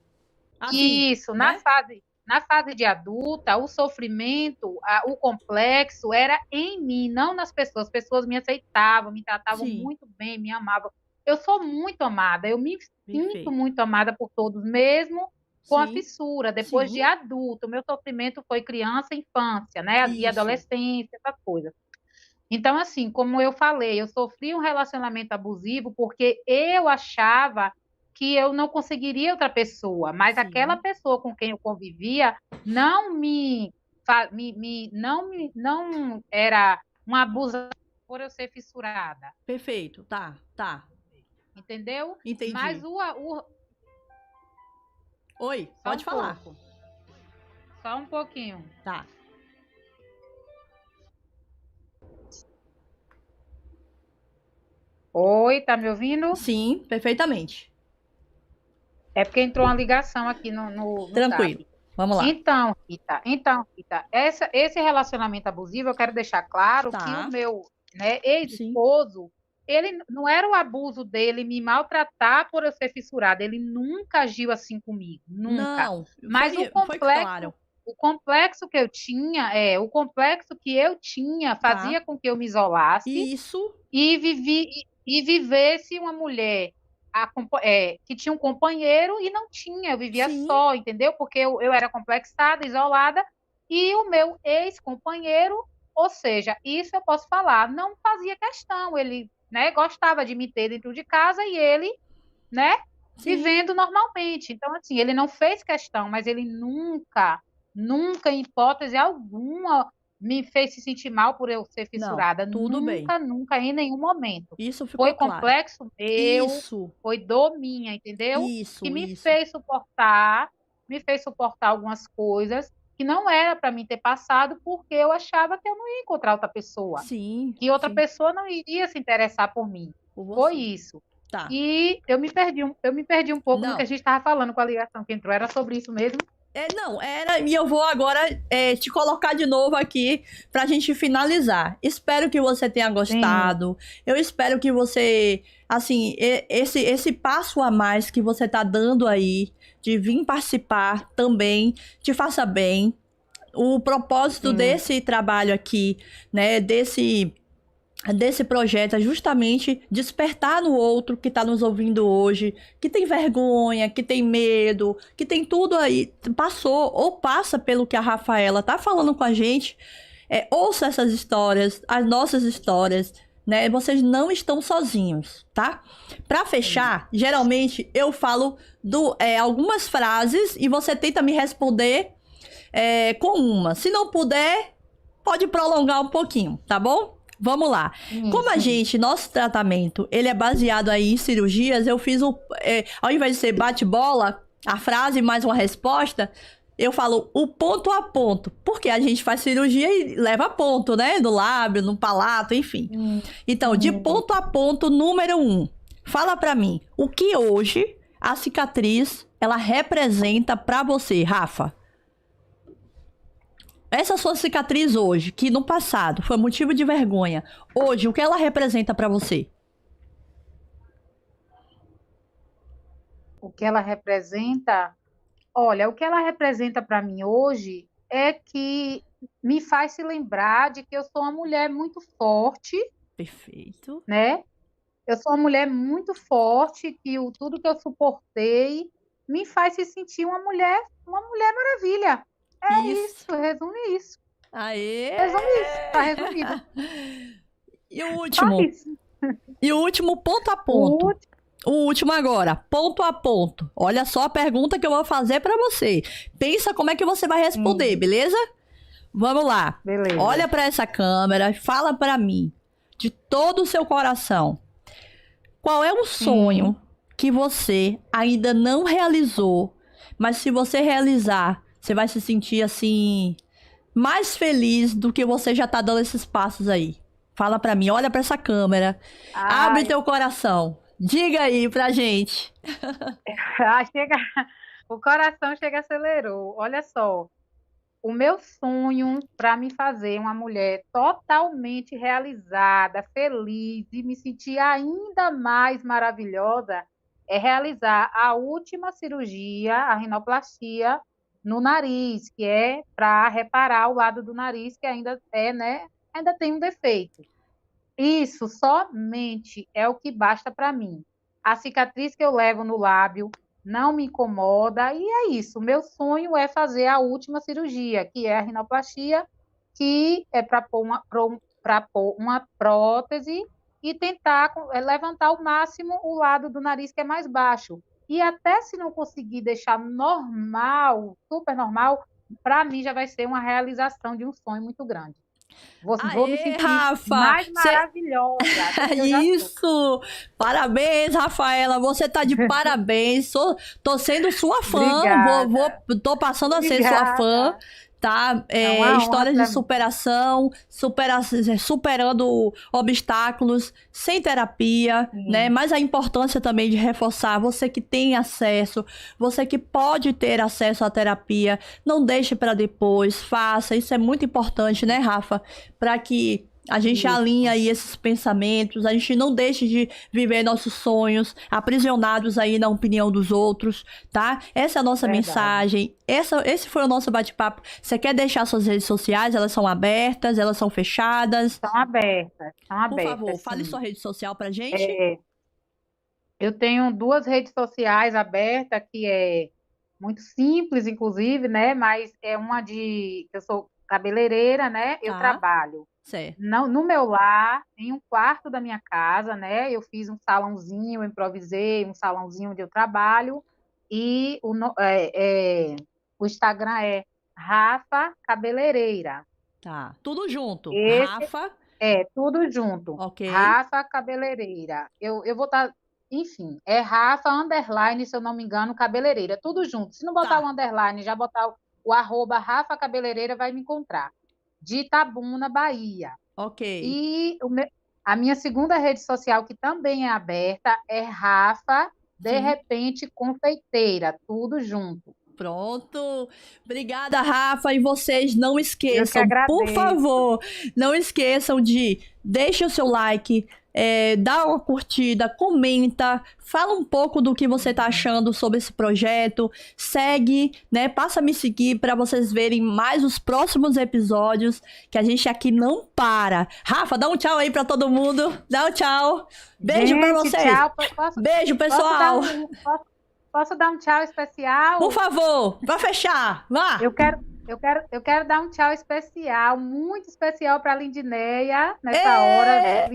Assim, isso, né? na fase de adulta, o sofrimento, o complexo era em mim, não nas pessoas. As pessoas me aceitavam, me tratavam Sim. muito bem, me amavam. Eu sou muito amada, eu me sinto Perfeito. muito amada por todos, mesmo com a Sim. fissura. Depois de Sim. adulto, o meu sofrimento foi criança e infância, né? E Isso. adolescência, essas coisas. Então, assim, como eu falei, eu sofri um relacionamento abusivo porque eu achava que eu não conseguiria outra pessoa, mas aquela Sim. pessoa com quem eu convivia não não era uma abusadora por eu ser fissurada, Perfeito. Tá. Tá. entendeu? Mas Entendi. Oi, só pode um falar. pouco, só um pouquinho. Tá. Oi, tá me ouvindo? Sim, perfeitamente. É porque entrou uma ligação aqui no Tranquilo. Zap. Vamos lá. Então, Rita, esse relacionamento abusivo, eu quero deixar claro que o Tá. meu, né, Sim. ex-esposo, ele não era o abuso dele me maltratar por eu ser fissurada, ele nunca agiu assim comigo, nunca. Não, Mas o foi claro. o complexo que eu tinha, Tá. fazia com que eu me isolasse Isso, e vivesse uma mulher que tinha um companheiro e não tinha, eu vivia sim. só, entendeu? Porque eu era complexada, isolada, e o meu ex-companheiro, ou seja, isso eu posso falar, não fazia questão, ele, né, gostava de me ter dentro de casa e ele, né, Sim, vivendo normalmente. Então, assim, ele não fez questão, mas ele nunca, em hipótese alguma, me fez se sentir mal por eu ser não, fissurada. tudo bem. Nunca, nunca, em nenhum momento. Isso ficou Foi claro. complexo meu, Isso, foi dor minha, entendeu? Que isso, isso. me fez suportar algumas coisas que não era para mim ter passado, porque eu achava que eu não ia encontrar outra pessoa, Sim, que outra sim, pessoa não iria se interessar por mim. por Foi você. isso. Tá. E eu me perdi um pouco no que a Não, gente estava falando com a ligação que entrou. Era sobre isso mesmo? não, era. E eu vou agora te colocar de novo aqui pra gente finalizar. Espero que você tenha Sim. gostado. Eu espero que você, assim, esse passo a mais que você tá dando aí, de vir participar também, te faça bem. O propósito Sim. desse trabalho aqui, né, desse projeto é justamente despertar no outro que está nos ouvindo hoje, que tem vergonha, que tem medo, que tem tudo aí, passou ou passa pelo que a Rafaela tá falando com a gente. Ouça essas histórias, as nossas histórias, né? Vocês não estão sozinhos, tá? Para Sim. fechar, geralmente eu falo algumas frases e você tenta me responder com uma. Se não puder, pode prolongar um pouquinho, tá bom? Vamos lá. Sim, Como sim. nosso tratamento, ele é baseado aí em cirurgias, eu fiz ao invés de ser bate-bola, a frase mais uma resposta, eu falo o ponto a ponto, porque a gente faz cirurgia e leva ponto, né? No lábio, no palato, enfim. Sim, Então, de sim. ponto a ponto, número 1. Fala pra mim, o que hoje a cicatriz, ela representa pra você, Rafa? Essa sua cicatriz hoje, que no passado foi motivo de vergonha, hoje, o que ela representa pra você? O que ela representa? Olha, o que ela representa para mim hoje é que me faz se lembrar de que eu sou uma mulher muito forte, Perfeito. né? Eu sou uma mulher muito forte, que tudo que eu suportei me faz se sentir uma mulher maravilha. É Isso. isso, resume isso. Aê! Resume isso, tá resumido. E o Só último? isso. E o último ponto a O ponto. O último agora, ponto a ponto. Olha só a pergunta que eu vou fazer pra você. Pensa como é que você vai responder, último, beleza? Vamos lá. beleza. Olha pra essa câmera e fala pra mim, de todo o seu coração, qual é o Sim. sonho que você ainda não realizou, mas se você realizar, você vai se sentir assim mais feliz do que você já tá dando esses passos aí. Fala pra mim, olha pra essa câmera, abre Ai, teu coração, diga aí pra gente. chega, o coração chega acelerou. Olha só, o meu sonho para me fazer uma mulher totalmente realizada, feliz e me sentir ainda mais maravilhosa é realizar a última cirurgia, a rinoplastia no nariz, que é para reparar o lado do nariz que ainda né, ainda tem um defeito. Isso somente é o que basta para mim. A cicatriz que eu levo no lábio não me incomoda e é isso. O meu sonho é fazer a última cirurgia, que é a rinoplastia, que é para pôr uma prótese e tentar levantar ao máximo o lado do nariz que é mais baixo. E até se não conseguir deixar normal, super normal, para mim já vai ser uma realização de um sonho muito grande. Vou me Aê, sentir Rafa! mais maravilhosa do que eu já sou. Isso! Parabéns, Rafaela. Você tá de parabéns. Tô sendo sua fã. Obrigada, Tô passando a ser sua fã. obrigada. Tá? É uma honra Histórias de para mim. superação, superando obstáculos, sem terapia, né? Sim, Mas a importância também de reforçar você que tem acesso, você que pode ter acesso à terapia, não deixe para depois, faça. Isso é muito importante, né, Rafa? Para que A gente Isso. alinha aí esses pensamentos, a gente não deixa de viver nossos sonhos, aprisionados aí na opinião dos outros, tá? Essa é a nossa Verdade. mensagem, esse foi o nosso bate-papo. Você quer deixar suas redes sociais? Elas são abertas, elas são fechadas? São abertas, Por favor, fale sim. sua rede social pra gente. Eu tenho 2 redes sociais abertas, que é muito simples, inclusive, né? Mas é uma eu sou cabeleireira, né? Eu Tá. trabalho Certo. no meu lar, em um quarto da minha casa, né? Eu fiz um salãozinho, eu improvisei um salãozinho onde eu trabalho, e o Instagram é Rafa Cabeleireira. Tá. Tudo junto. Esse Rafa, tudo junto. ok. Rafa Cabeleireira. Eu vou estar. Enfim, é Rafa underline, se eu não me engano, cabeleireira. Tudo junto. Se não botar Tá. o underline, já botar o arroba Rafa Cabeleireira, vai me encontrar. De Itabuna, Bahia. Ok. E a minha segunda rede social, que também é aberta, é Rafa, de Sim. repente, confeiteira. Tudo junto. Pronto. Obrigada, Rafa. E vocês não Eu que esqueçam, por agradeço. favor, não esqueçam de deixar o seu like, dá uma curtida, comenta, fala um pouco do que você tá achando sobre esse projeto, segue, né? Passa a me seguir para vocês verem mais os próximos episódios, que a gente aqui não para. Rafa, dá um tchau aí para todo mundo. Dá um tchau. Beijo para Gente, vocês. tchau. Beijo, pessoal. Posso dar um tchau especial? Por favor, para fechar. Vá. Eu quero dar um tchau especial, muito especial para a Lindineia nessa hora.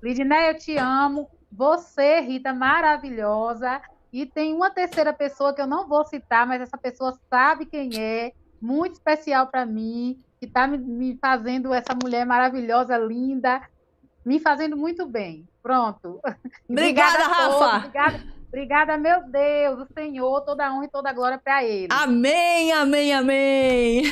Lindineia, eu te amo. Você, Rita, maravilhosa. E tem uma terceira pessoa que eu não vou citar, mas essa pessoa sabe quem é, muito especial para mim, que está me fazendo, essa mulher maravilhosa, linda, me fazendo muito bem. Pronto. Obrigada, Rafa. Obrigada, meu Deus, o Senhor, toda a honra e toda a glória para Ele. Amém, amém, amém.